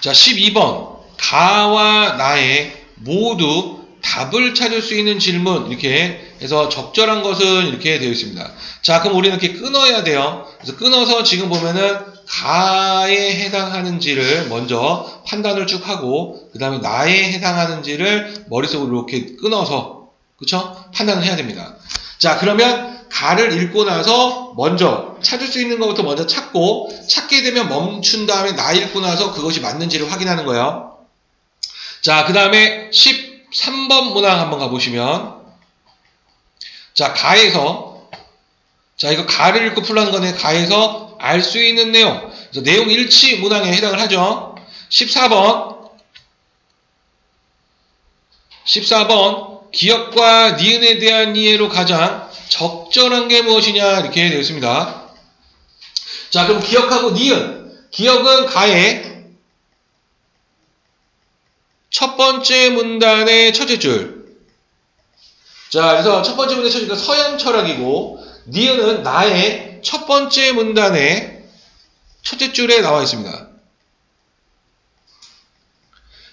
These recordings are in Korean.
자, 12번. 가와 나의 모두 답을 찾을 수 있는 질문. 이렇게 해서 적절한 것은 이렇게 되어 있습니다. 자, 그럼 우리는 이렇게 끊어야 돼요. 그래서 끊어서 지금 보면은 가에 해당하는지를 먼저 판단을 쭉 하고, 그 다음에 나에 해당하는지를 머릿속으로 이렇게 끊어서, 그쵸? 판단을 해야 됩니다. 자, 그러면 가를 읽고 나서 먼저 찾을 수 있는 것부터 먼저 찾고, 찾게 되면 멈춘 다음에 나 읽고 나서 그것이 맞는지를 확인하는 거예요. 자, 그 다음에 13번 문항 한번 가보시면, 자, 가에서, 자, 이거 가를 읽고 풀라는 거네. 가에서 알 수 있는 내용. 그래서 내용 일치 문항에 해당을 하죠. 14번. 기억과 니은에 대한 이해로 가장 적절한 게 무엇이냐 이렇게 되어 있습니다. 자, 그럼 기억하고 니은. 기억은 가의 첫 번째 문단의 첫째 줄. 자, 그래서 첫 번째 문단의 첫째 줄은 서양 철학이고, 니은은 나의 첫 번째 문단의 첫째 줄에 나와 있습니다.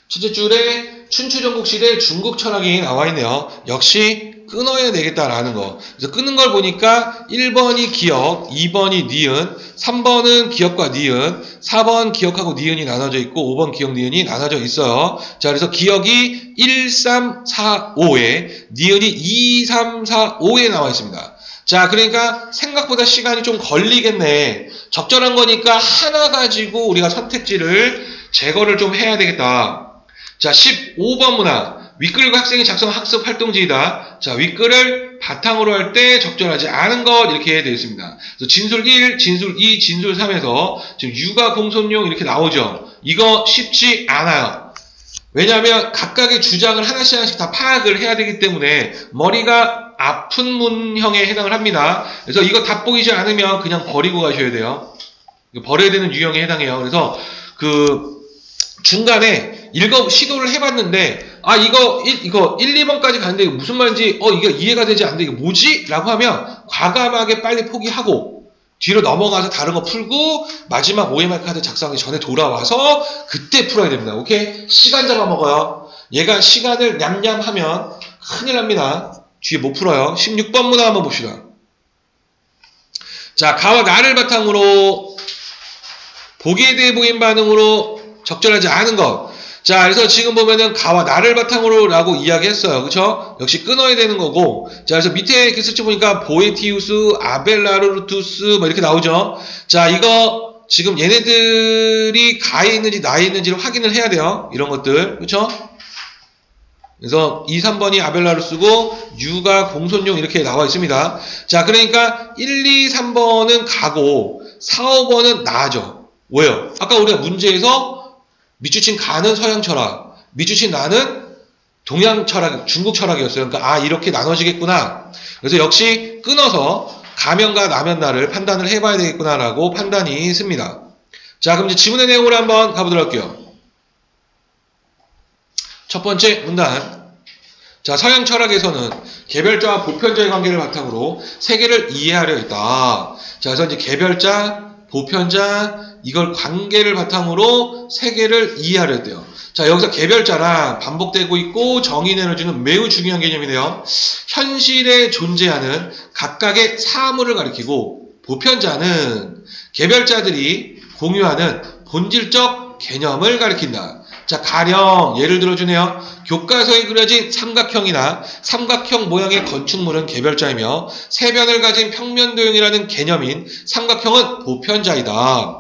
첫째 줄에 춘추전국시대 중국 철학이 나와 있네요. 역시 끊어야 되겠다라는 거. 그래서 끊는 걸 보니까 1번이 기억, 2번이 니은, 3번은 기억과 니은, 4번 기억하고 니은이 나눠져 있고 5번 기억 니은이 나눠져 있어요. 자, 그래서 기억이 1, 3, 4, 5에 니은이 2, 3, 4, 5에 나와 있습니다. 자, 그러니까 생각보다 시간이 좀 걸리겠네. 적절한 거니까 하나 가지고 우리가 선택지를 제거를 좀 해야 되겠다. 자, 15번 문항. 윗글과 학생이 작성한 학습 활동지이다. 자, 윗글을 바탕으로 할 때 적절하지 않은 것 이렇게 되어 있습니다. 그래서 진술 1, 진술 2, 진술 3에서 지금 육아 공손용 이렇게 나오죠. 이거 쉽지 않아요. 왜냐하면 각각의 주장을 하나씩 다 파악을 해야 되기 때문에 머리가 아픈 문형에 해당을 합니다. 그래서 이거 답 보이지 않으면 그냥 버리고 가셔야 돼요. 버려야 되는 유형에 해당해요. 그래서 그 중간에 시도를 해봤는데, 이거 1, 2번까지 가는데 무슨 말인지, 이게 이해가 되지 않는데 이게 뭐지? 라고 하면 과감하게 빨리 포기하고 뒤로 넘어가서 다른 거 풀고 마지막 OMR 카드 작성하기 전에 돌아와서 그때 풀어야 됩니다. 오케이? 시간 잡아먹어요. 얘가 시간을 냠냠하면 큰일 납니다. 뒤에 못 풀어요. 16번 문항 한번 봅시다. 자, 가와 나를 바탕으로 보기에 대해 보인 반응으로 적절하지 않은 것. 자, 그래서 지금 보면은 가와 나를 바탕으로 라고 이야기했어요. 그쵸? 역시 끊어야 되는 거고. 자, 그래서 밑에 이렇게 쓸지 보니까 보에티우스, 아벨라르투스 뭐 이렇게 나오죠. 자, 이거 지금 얘네들이 가에 있는지 나에 있는지를 확인을 해야 돼요. 이런 것들. 그쵸? 그래서 2, 3번이 아벨라루스고 유가 공손용 이렇게 나와 있습니다. 자, 그러니까 1, 2, 3번은 가고 4, 5번은 나죠. 왜요? 아까 우리가 문제에서 밑줄친 가는 서양 철학, 밑줄친 나는 동양 철학, 중국 철학이었어요. 그러니까 이렇게 나눠지겠구나. 그래서 역시 끊어서 가면과 나면나를 판단을 해봐야 되겠구나라고 판단이 씁니다. 자, 그럼 이제 지문의 내용으로 한번 가보도록 할게요. 첫 번째 문단. 자, 서양 철학에서는 개별자와 보편자의 관계를 바탕으로 세계를 이해하려 했다. 자, 그래서 이제 개별자, 보편자, 이걸 관계를 바탕으로 세계를 이해하려 했대요. 자, 여기서 개별자랑 반복되고 있고 정의 내려주는 매우 중요한 개념이네요. 현실에 존재하는 각각의 사물을 가리키고, 보편자는 개별자들이 공유하는 본질적 개념을 가리킨다. 자, 가령 예를 들어주네요. 교과서에 그려진 삼각형이나 삼각형 모양의 건축물은 개별자이며 세변을 가진 평면도형이라는 개념인 삼각형은 보편자이다.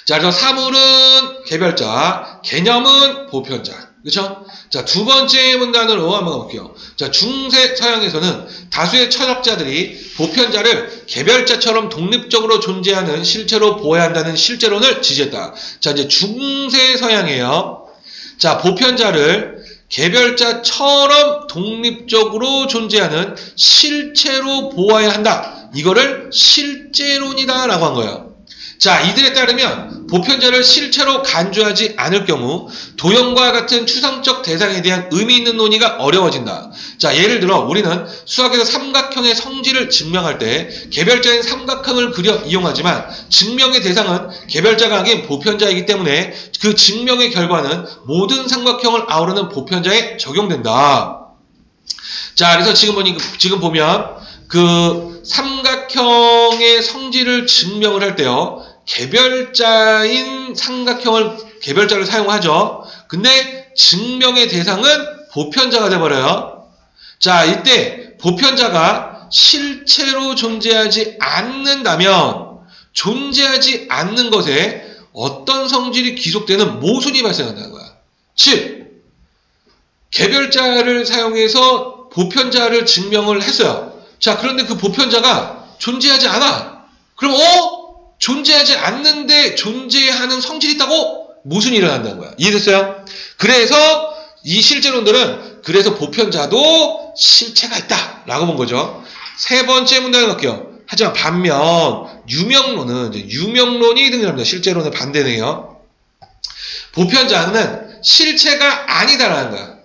자, 그래서 사물은 개별자, 개념은 보편자. 그렇죠? 자, 두 번째 문단으로 한번 가볼게요. 자, 중세 서양에서는 다수의 철학자들이 보편자를 개별자처럼 독립적으로 존재하는 실체로 보아야 한다는 실제론을 지지했다. 자, 이제 중세 서양이에요. 자, 보편자를 개별자처럼 독립적으로 존재하는 실체로 보아야 한다. 이거를 실제론이다 라고 한 거예요. 자, 이들에 따르면 보편자를 실체로 간주하지 않을 경우 도형과 같은 추상적 대상에 대한 의미 있는 논의가 어려워진다. 자, 예를 들어 우리는 수학에서 삼각형의 성질을 증명할 때 개별자인 삼각형을 그려 이용하지만 증명의 대상은 개별자가 아닌 보편자이기 때문에 그 증명의 결과는 모든 삼각형을 아우르는 보편자에 적용된다. 자, 그래서 지금 보면 그 삼각형의 성질을 증명을 할 때요, 개별자인 삼각형을 개별자를 사용하죠. 근데 증명의 대상은 보편자가 돼버려요. 자, 이때 보편자가 실체로 존재하지 않는다면 존재하지 않는 것에 어떤 성질이 귀속되는 모순이 발생한다는 거야. 즉, 개별자를 사용해서 보편자를 증명을 했어요. 자, 그런데 그 보편자가 존재하지 않아. 그럼 존재하지 않는데 존재하는 성질이 있다고? 모순이 일어난다는 거야. 이해됐어요? 그래서 이 실제론들은 그래서 보편자도 실체가 있다 라고 본 거죠. 세 번째 문단을 갈게요. 하지만 반면 유명론은 이제 유명론이 등장합니다. 실제론의 반대네요. 보편자는 실체가 아니다라는 거야.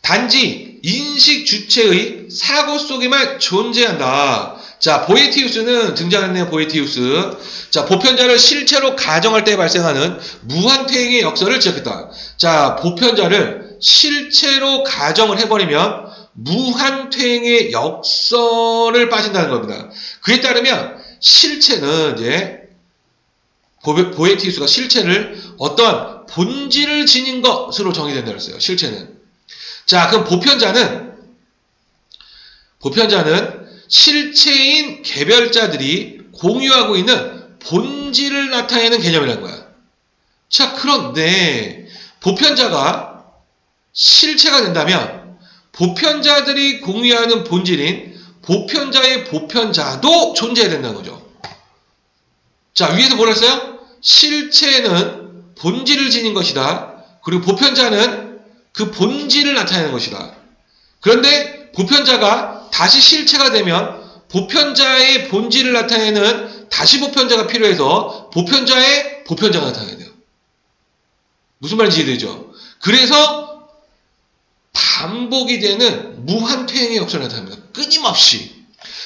단지 인식 주체의 사고 속에만 존재한다. 자, 보에티우스는 등장했네요. 보에티우스. 자, 보편자를 실체로 가정할 때 발생하는 무한퇴행의 역설을 지적했다. 자, 보편자를 실체로 가정을 해버리면 무한퇴행의 역설을 빠진다는 겁니다. 그에 따르면 실체는 이제 보에티우스가 실체를 어떠한 본질을 지닌 것으로 정의된다고 했어요. 실체는. 자, 그럼 보편자는 실체인 개별자들이 공유하고 있는 본질을 나타내는 개념이라는 거야. 자, 그런데 보편자가 실체가 된다면 보편자들이 공유하는 본질인 보편자의 보편자도 존재해야 된다는 거죠. 자, 위에서 뭐라 했어요? 실체는 본질을 지닌 것이다. 그리고 보편자는 그 본질을 나타내는 것이다. 그런데 보편자가 다시 실체가 되면 보편자의 본질을 나타내는 다시 보편자가 필요해서 보편자의 보편자가 나타나야 돼요. 무슨 말인지 이해되죠? 그래서 반복이 되는 무한퇴행의 역설이 나타납니다. 끊임없이.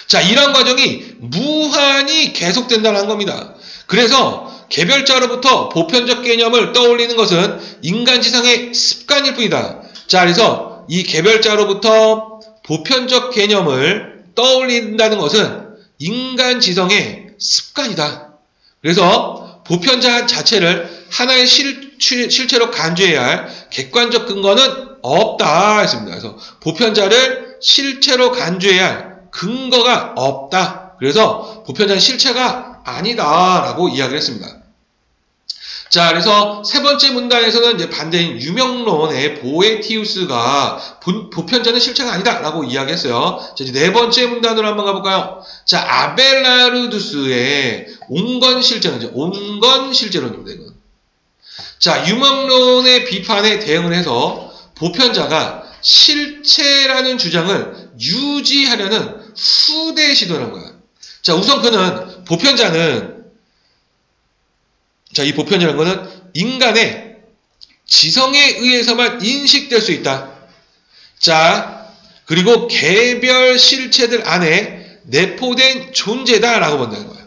자, 이런 과정이 무한히 계속된다는 겁니다. 그래서 개별자로부터 보편적 개념을 떠올리는 것은 인간지성의 습관일 뿐이다. 자, 그래서 이 개별자로부터 보편적 개념을 떠올린다는 것은 인간지성의 습관이다. 그래서 보편자 자체를 하나의 실체로 간주해야 할 객관적 근거는 없다 했습니다. 그래서 보편자를 실체로 간주해야 할 근거가 없다. 그래서 보편자는 실체가 아니다라고 이야기를 했습니다. 자, 그래서 세 번째 문단에서는 이제 반대인 유명론의 보에티우스가 보편자는 실체가 아니다라고 이야기했어요. 자, 이제 네 번째 문단으로 한번 가볼까요? 자, 아벨라르두스의 온건실제론이죠. 온건실제론입니다. 이건. 자, 유명론의 비판에 대응을 해서 보편자가 실체라는 주장을 유지하려는 후대 시도라는 거야. 자, 우선 그는 이 보편이라는 것은 인간의 지성에 의해서만 인식될 수 있다. 자, 그리고 개별 실체들 안에 내포된 존재다라고 본다는 거야.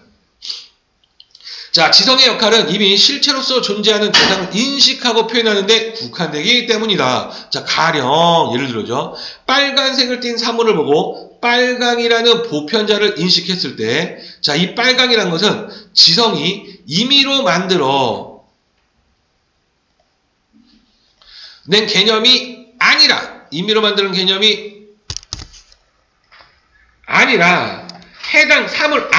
자, 지성의 역할은 이미 실체로서 존재하는 대상을 인식하고 표현하는 데 국한되기 때문이다. 자, 가령 예를 들어죠. 빨간색을 띤 사물을 보고 빨강이라는 보편자를 인식했을 때, 자, 이 빨강이라는 것은 지성이 임의로 만들어 낸 개념이 아니라, 임의로 만드는 개념이 아니라 해당 사물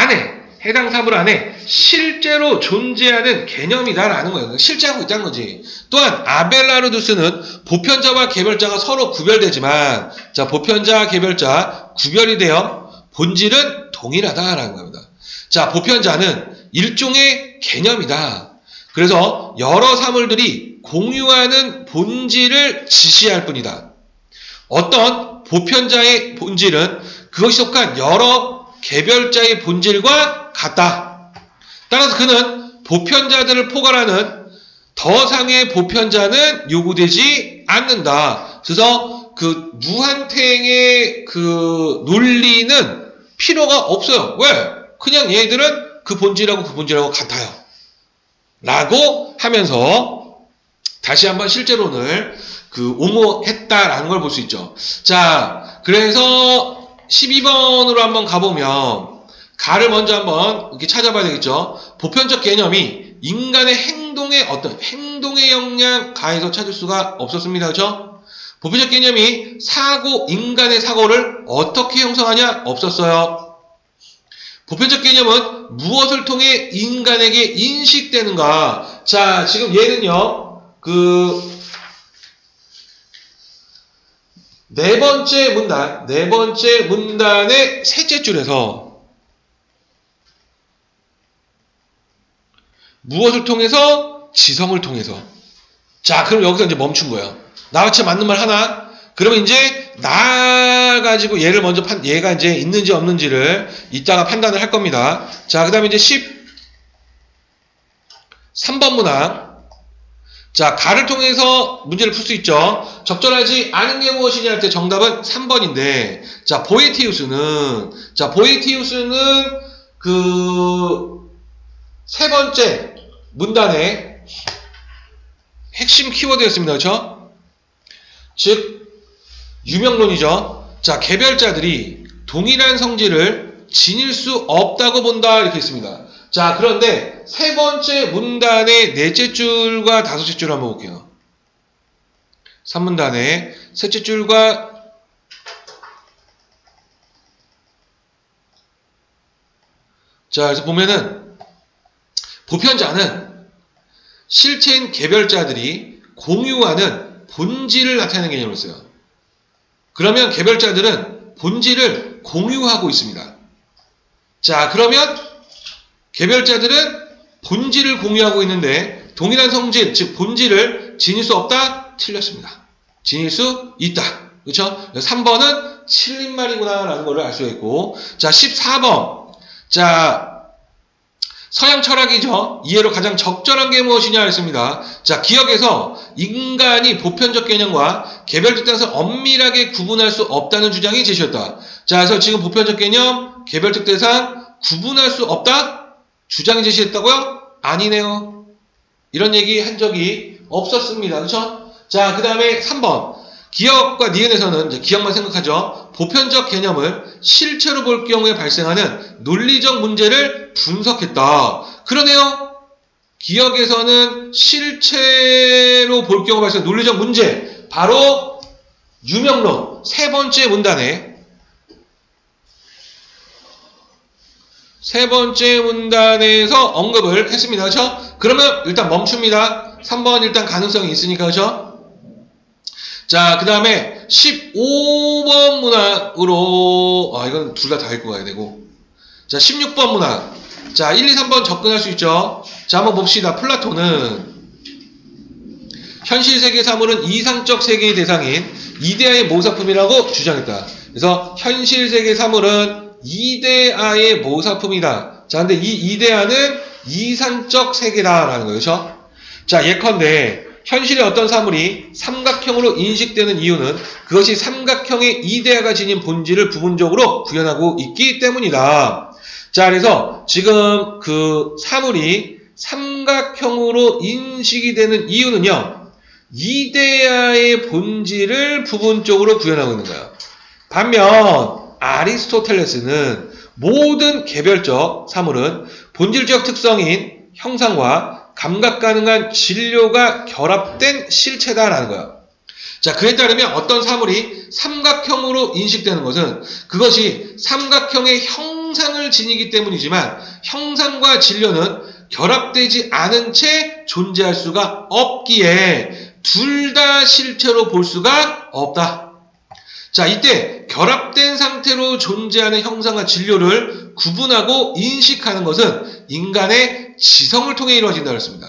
안에 실제로 존재하는 개념이다라는 거예요. 실제하고 있다는 거지. 또한 아벨라르두스는 보편자와 개별자가 서로 구별되지만, 자, 보편자, 개별자 구별이 되어 본질은 동일하다라는 겁니다. 자, 보편자는 일종의 개념이다. 그래서 여러 사물들이 공유하는 본질을 지시할 뿐이다. 어떤 보편자의 본질은 그것이 속한 여러 개별자의 본질과 같다. 따라서 그는 보편자들을 포괄하는 더상의 보편자는 요구되지 않는다. 그래서 그 무한탱의 그 논리는 필요가 없어요. 왜? 그냥 얘들은 그 본질하고 그 본질하고 같아요. 라고 하면서 다시 한번 실제론을 그 옹호했다라는 걸 볼 수 있죠. 자, 그래서 12번으로 한번 가보면 가를 먼저 한번 이렇게 찾아봐야 되겠죠. 보편적 개념이 인간의 행동의 어떤 행동의 역량 가에서 찾을 수가 없었습니다. 그렇죠? 보편적 개념이 인간의 사고를 어떻게 형성하냐? 없었어요. 보편적 개념은 무엇을 통해 인간에게 인식되는가? 자, 지금 얘는요, 네 번째 문단의 셋째 줄에서 무엇을 통해서? 지성을 통해서. 자, 그럼 여기서 이제 멈춘 거예요. 나같이 맞는 말 하나? 그러면 이제 나 가지고 얘를 먼저 얘가 이제 있는지 없는지를 이따가 판단을 할 겁니다. 자, 그 다음에 이제 13번 문항. 자, 가를 통해서 문제를 풀 수 있죠. 적절하지 않은 게 무엇이냐 할 때 정답은 3번인데, 자, 보에티우스는 세 번째 문단의 핵심 키워드였습니다. 그렇죠? 즉 유명론이죠. 자, 개별자들이 동일한 성질을 지닐 수 없다고 본다 이렇게 했습니다. 자, 그런데 세 번째 문단의 넷째 줄과 다섯째 줄 한번 볼게요. 3문단의 셋째 줄과 자, 그래서 보면은 보편자는 실체인 개별자들이 공유하는 본질을 나타내는 개념을 써요. 그러면 개별자들은 본질을 공유하고 있습니다. 자, 그러면 개별자들은 본질을 공유하고 있는데 동일한 성질, 즉 본질을 지닐 수 없다? 틀렸습니다. 지닐 수 있다. 그렇죠? 3번은 틀린 말이구나 라는 걸 알 수가 있고, 자, 14번. 자, 서양 철학이죠. 이해로 가장 적절한 게 무엇이냐 했습니다. 자, 기억에서 인간이 보편적 개념과 개별적 대상을 엄밀하게 구분할 수 없다는 주장이 제시했다. 자, 그래서 지금 보편적 개념, 개별적 대상 구분할 수 없다? 주장이 제시했다고요? 아니네요. 이런 얘기 한 적이 없었습니다. 그렇죠? 자, 그 다음에 3번. 기억과 니은에서는 이제 기억만 생각하죠. 보편적 개념을 실체로 볼 경우에 발생하는 논리적 문제를 분석했다. 그러네요. 기억에서는 실체로 볼 경우에 발생하는 논리적 문제. 바로 유명론 세 번째 문단에서 언급을 했습니다. 그렇죠? 그러면 일단 멈춥니다. 3번 일단 가능성이 있으니까. 그렇죠? 자, 그 다음에 15번 문항으로, 이건 둘 다 읽고 가야 되고. 자, 16번 문항. 자, 1, 2, 3번 접근할 수 있죠. 자, 한번 봅시다. 플라톤은 현실 세계 사물은 이상적 세계의 대상인 이데아의 모사품이라고 주장했다. 그래서 현실 세계 사물은 이데아의 모사품이다. 자, 근데 이 이데아는 이상적 세계다라는 거예요. 그렇죠? 자, 예컨대 현실의 어떤 사물이 삼각형으로 인식되는 이유는 그것이 삼각형의 이데아가 지닌 본질을 부분적으로 구현하고 있기 때문이다. 자, 그래서 지금 그 사물이 삼각형으로 인식이 되는 이유는요, 이데아의 본질을 부분적으로 구현하고 있는 거예요. 반면 아리스토텔레스는 모든 개별적 사물은 본질적 특성인 형상과 감각 가능한 진료가 결합된 실체다라는 거예요. 자, 그에 따르면 어떤 사물이 삼각형으로 인식되는 것은 그것이 삼각형의 형상을 지니기 때문이지만 형상과 진료는 결합되지 않은 채 존재할 수가 없기에 둘 다 실체로 볼 수가 없다. 자, 이때 결합된 상태로 존재하는 형상과 진료를 구분하고 인식하는 것은 인간의 지성을 통해 이루어진다고 했습니다.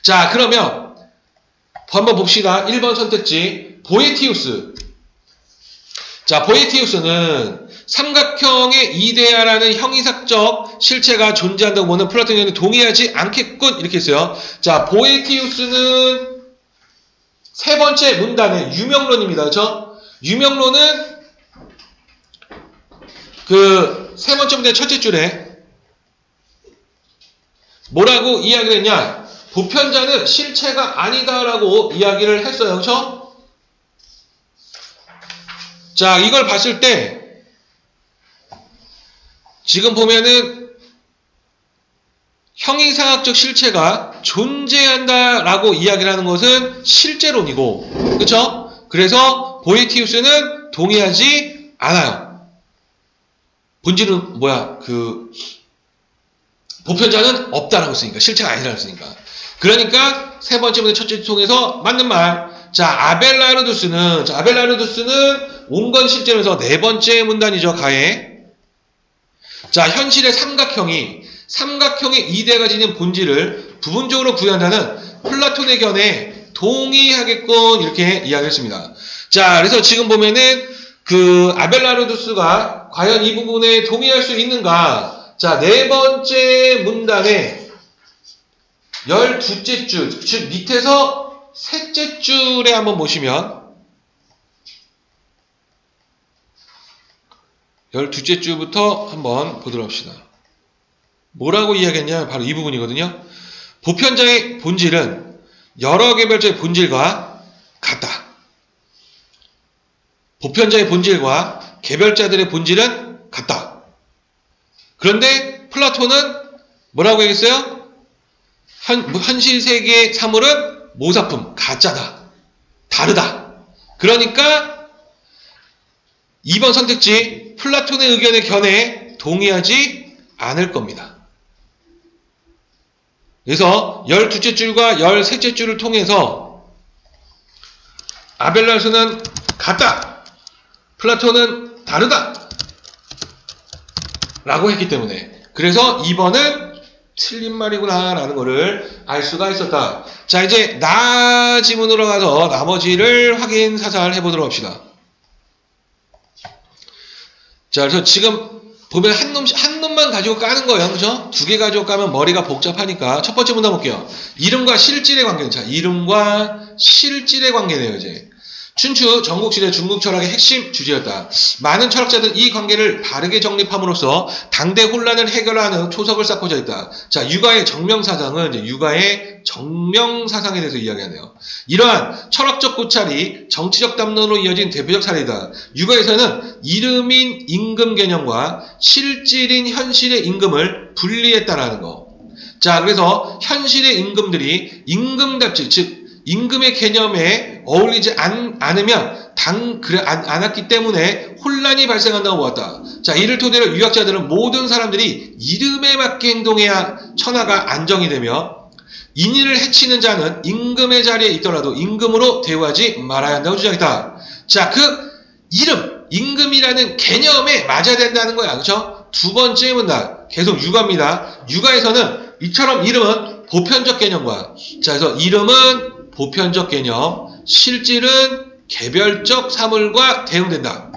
자, 그러면 한번 봅시다. 1번 선택지 보에티우스. 자, 보에티우스는 삼각형의 이데아라는 형이상적 실체가 존재한다고 보는 플라톤 이론에 동의하지 않겠군. 이렇게 했어요. 자, 보에티우스는 세 번째 문단의 유명론입니다. 그렇죠? 유명론은 그 세 번째 문단의 첫째 줄에 뭐라고 이야기를 했냐? 보편자는 실체가 아니다라고 이야기를 했어요. 그렇죠? 자, 이걸 봤을 때 지금 보면은 형이상학적 실체가 존재한다라고 이야기를 하는 것은 실제론이고, 그렇죠? 그래서 보에티우스는 동의하지 않아요. 본질은 뭐야? 보편자는 없다라고 했으니까, 실체가 아니라고 했으니까. 그러니까 세 번째 문제 첫째 통해서 맞는 말. 자, 아벨라르두스는 온건 실제로서 네 번째 문단이죠. 가에. 자, 현실의 삼각형이 2대가 지닌 본질을 부분적으로 구현한다는 플라톤의 견해에 동의하겠군. 이렇게 이야기했습니다. 자, 그래서 지금 보면은 아벨라르두스가 과연 이 부분에 동의할 수 있는가? 자, 네 번째 문단의 12째 줄, 즉 밑에서 셋째 줄에 한번 보시면 12째 줄부터 한번 보도록 합시다. 뭐라고 이야기했냐? 바로 이 부분이거든요. 보편자의 본질은 여러 개별자의 본질과 같다. 보편자의 본질과 개별자들의 본질은 같다. 그런데 플라톤은 뭐라고 얘기했어요? 현실 세계의 사물은 모사품, 가짜다. 다르다. 그러니까 2번 선택지 플라톤의 의견의 견해에 동의하지 않을 겁니다. 그래서 12째 줄과 13째 줄을 통해서 아벨라르두스는 같다. 플라톤은 다르다. 라고 했기 때문에 그래서 2번은 틀린 말이구나 라는 것을 알 수가 있었다. 자, 이제 나 지문으로 가서 나머지를 확인 사살 해보도록 합시다. 자, 그래서 지금 보면 한 놈만 가지고 까는 거예요. 그죠? 두 개 가지고 까면 머리가 복잡하니까 첫 번째 문단 볼게요. 이름과 실질의 관계는, 자, 이름과 실질의 관계네요, 이제. 춘추 전국시대 중국 철학의 핵심 주제였다. 많은 철학자들은 이 관계를 바르게 정립함으로써 당대 혼란을 해결하는 초석을 쌓고자 했다. 자, 유가의 정명사상은 이제 유가의 정명사상에 대해서 이야기하네요. 이러한 철학적 고찰이 정치적 담론으로 이어진 대표적 사례이다. 유가에서는 이름인 임금 개념과 실질인 현실의 임금을 분리했다라는 거. 자, 그래서 현실의 임금들이 임금답지, 즉 임금의 개념에 어울리지 않으면 않았기 때문에 혼란이 발생한다고 보았다. 자, 이를 토대로 유학자들은 모든 사람들이 이름에 맞게 행동해야 천하가 안정이 되며 인의를 해치는 자는 임금의 자리에 있더라도 임금으로 대우하지 말아야 한다고 주장했다. 자, 이름, 임금이라는 개념에 맞아야 된다는 거야. 그렇죠? 두 번째 문단 계속 유가입니다. 유가에서는 이처럼 이름은 보편적 개념과, 자, 그래서 이름은 보편적 개념, 실질은 개별적 사물과 대응된다.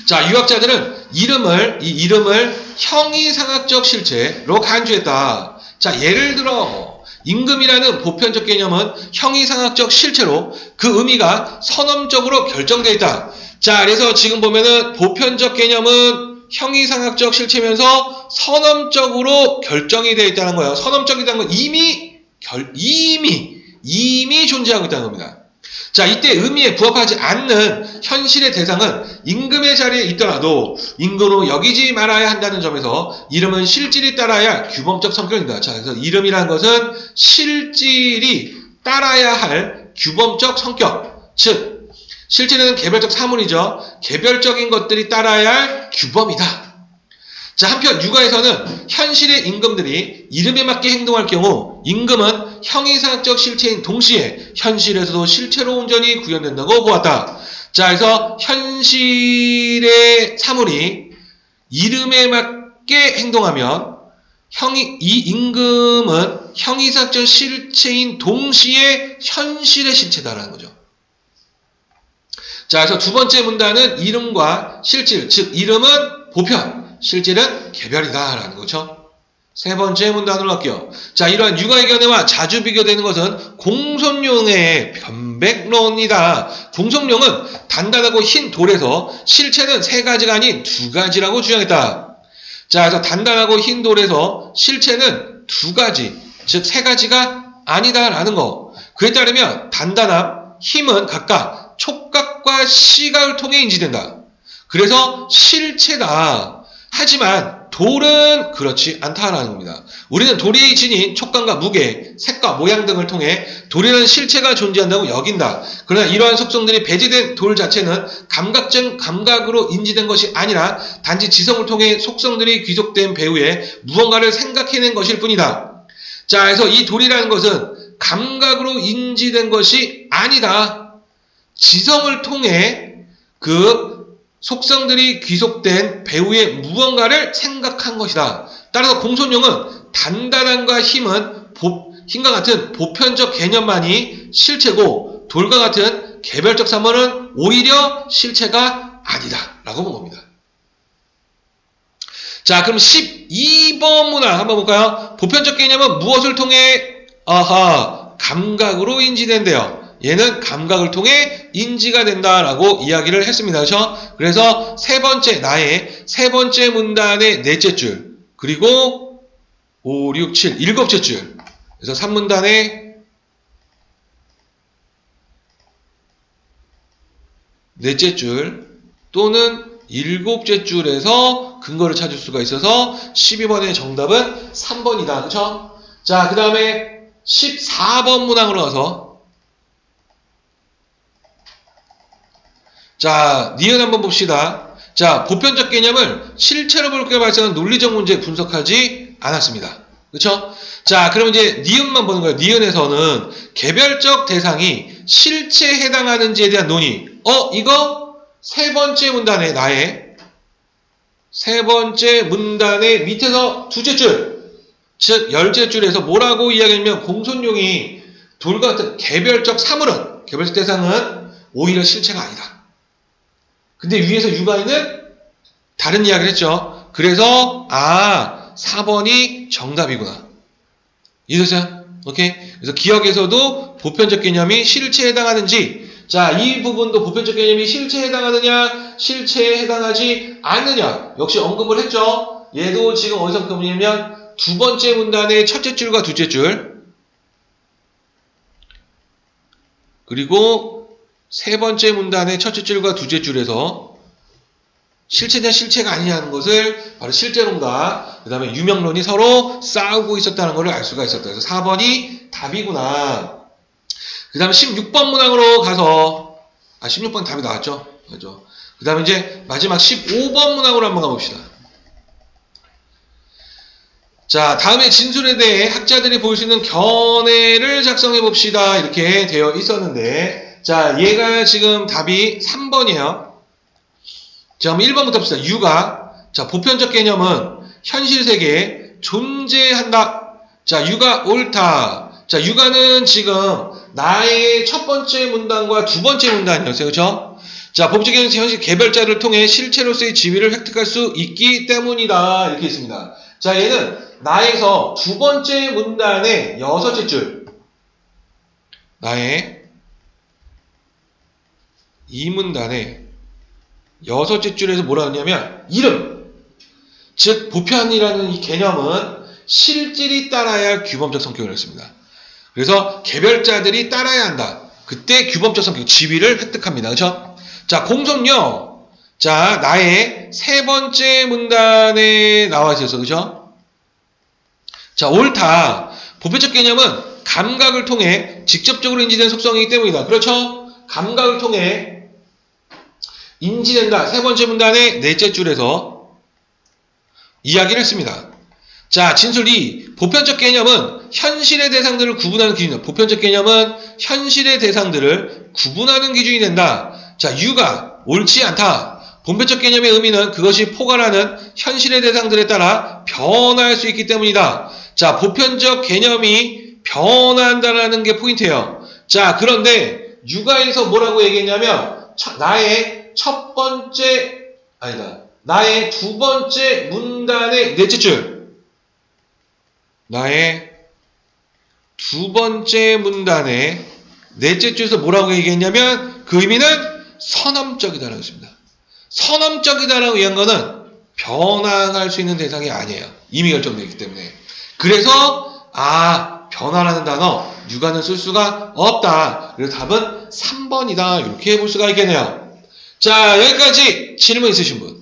자, 유학자들은 이 이름을 형이상학적 실체로 간주했다. 자, 예를 들어 임금이라는 보편적 개념은 형이상학적 실체로 그 의미가 선언적으로 결정되어 있다. 자, 그래서 지금 보면은 보편적 개념은 형이상학적 실체면서 선언적으로 결정이 되어 있다는 거예요. 선언적이라는 건 이미 존재하고 있다는 겁니다. 자, 이때 의미에 부합하지 않는 현실의 대상은 임금의 자리에 있더라도 임금으로 여기지 말아야 한다는 점에서 이름은 실질이 따라야 할 규범적 성격입니다. 자, 그래서 이름이라는 것은 실질이 따라야 할 규범적 성격, 즉 실질은 개별적 사물이죠. 개별적인 것들이 따라야 할 규범이다. 자, 한편 유가에서는 현실의 임금들이 이름에 맞게 행동할 경우 임금은 형이상학적 실체인 동시에 현실에서도 실체로 온전히 구현된다고 보았다. 자, 그래서 현실의 사물이 이름에 맞게 행동하면 이 임금은 형이상학적 실체인 동시에 현실의 실체다라는 거죠. 자, 그래서 두 번째 문단은 이름과 실질, 즉 이름은 보편, 실질은 개별이다라는 거죠. 세 번째 문단으로 갈게요. 자, 이러한 육아의 견해와 자주 비교되는 것은 공손용의 변백론이다. 공손용은 단단하고 흰 돌에서 실체는 세 가지가 아닌 두 가지라고 주장했다. 자, 그래서 단단하고 흰 돌에서 실체는 두 가지, 즉 세 가지가 아니다라는 거. 그에 따르면 단단함, 힘은 각각 촉각과 시각을 통해 인지된다. 그래서 실체다. 하지만 돌은 그렇지 않다라는 겁니다. 우리는 돌이 지닌 촉감과 무게, 색과 모양 등을 통해 돌이라는 실체가 존재한다고 여긴다. 그러나 이러한 속성들이 배제된 돌 자체는 감각적 감각으로 인지된 것이 아니라 단지 지성을 통해 속성들이 귀속된 배후에 무언가를 생각해낸 것일 뿐이다. 자, 그래서 이 돌이라는 것은 감각으로 인지된 것이 아니다. 지성을 통해 그 속성들이 귀속된 배후의 무언가를 생각한 것이다. 따라서 공손용은 단단함과 힘과 같은 보편적 개념만이 실체고 돌과 같은 개별적 사물은 오히려 실체가 아니다. 라고 본 겁니다. 자, 그럼 12번 문항 한번 볼까요? 보편적 개념은 무엇을 통해 감각으로 인지된대요. 얘는 감각을 통해 인지가 된다라고 이야기를 했습니다. 그렇죠? 그래서 나의 세 번째 문단의 넷째 줄, 그리고 5, 6, 7, 일곱째 줄. 그래서 3문단의 넷째 줄 또는 일곱째 줄에서 근거를 찾을 수가 있어서 12번의 정답은 3번이다. 그렇죠? 자, 그 다음에 14번 문항으로 가서 자, 니은 한번 봅시다. 자, 보편적 개념을 실체로 볼 때 발생한 논리적 문제 분석하지 않았습니다. 그렇죠? 자, 그러면 이제 니은만 보는 거예요. 니은에서는 개별적 대상이 실체에 해당하는지에 대한 논의. 이거 세 번째 문단에 세 번째 문단의 밑에서 두째 줄, 즉 열째 줄에서 뭐라고 이야기하냐면 공손용이 돌과 같은 개별적 대상은 오히려 실체가 아니다. 근데 위에서 육아에는 다른 이야기를 했죠. 그래서 4번이 정답이구나. 이해되세요? 오케이? 그래서 기억에서도 보편적 개념이 실체에 해당하는지, 자, 이 부분도 보편적 개념이 실체에 해당하느냐, 실체에 해당하지 않느냐 역시 언급을 했죠. 얘도 지금 어디서부터 보냐면 두 번째 문단의 첫째 줄과 둘째 줄, 그리고 세 번째 문단의 첫째 줄과 둘째 줄에서 실체냐 실체가 아니냐는 것을 바로 실제론과 그 다음에 유명론이 서로 싸우고 있었다는 것을 알 수가 있었다. 그래서 4번이 답이구나. 그 다음에 16번 문항으로 가서 16번 답이 나왔죠. 그죠? 그 다음에 이제 마지막 15번 문항으로 한번 가봅시다. 자, 다음에 진술에 대해 학자들이 볼 수 있는 견해를 작성해 봅시다. 이렇게 되어 있었는데, 자, 얘가 지금 답이 3번이에요. 자, 그럼 1번부터 봅시다. 유가. 자, 보편적 개념은 현실 세계에 존재한다. 자, 유가 옳다. 자, 유가는 지금 나의 첫 번째 문단과 두 번째 문단이었어요. 그렇죠? 자, 법적 개념에서 현실 개별자를 통해 실체로서의 지위를 획득할 수 있기 때문이다. 이렇게 있습니다. 자, 얘는 나에서 두 번째 문단의 여섯째 줄. 나의 이 문단의 여섯째 줄에서 뭐라 하냐면 이름, 즉 보편이라는 이 개념은 실질이 따라야 할 규범적 성격을 했습니다. 그래서 개별자들이 따라야 한다. 그때 규범적 성격, 지위를 획득합니다. 그렇죠? 자, 공손력. 자, 나의 세 번째 문단에 나와 있어서 그렇죠? 자, 옳다. 보편적 개념은 감각을 통해 직접적으로 인지된 속성이기 때문이다. 그렇죠? 감각을 통해 인지된다. 세 번째 문단의 넷째 줄에서 이야기를 했습니다. 자, 진술 2. 보편적 개념은 현실의 대상들을 구분하는 기준이다. 보편적 개념은 현실의 대상들을 구분하는 기준이 된다. 자, 유가 옳지 않다. 보편적 개념의 의미는 그것이 포괄하는 현실의 대상들에 따라 변화할 수 있기 때문이다. 자, 보편적 개념이 변화한다는 게 포인트예요. 자, 그런데 유가에서 뭐라고 얘기했냐면 나의 첫 번째 나의 두 번째 문단의 넷째 줄. 나의 두 번째 문단의 넷째 줄에서 뭐라고 얘기했냐면 그 의미는 선언적이다라고 했습니다. 선언적이다라고 얘기한 거는 변화할 수 있는 대상이 아니에요. 이미 결정되어 있기 때문에. 그래서 변화라는 단어 육아는 쓸 수가 없다. 그래서 답은 3번이다. 이렇게 볼 수가 있겠네요. 자, 여기까지 질문 있으신 분?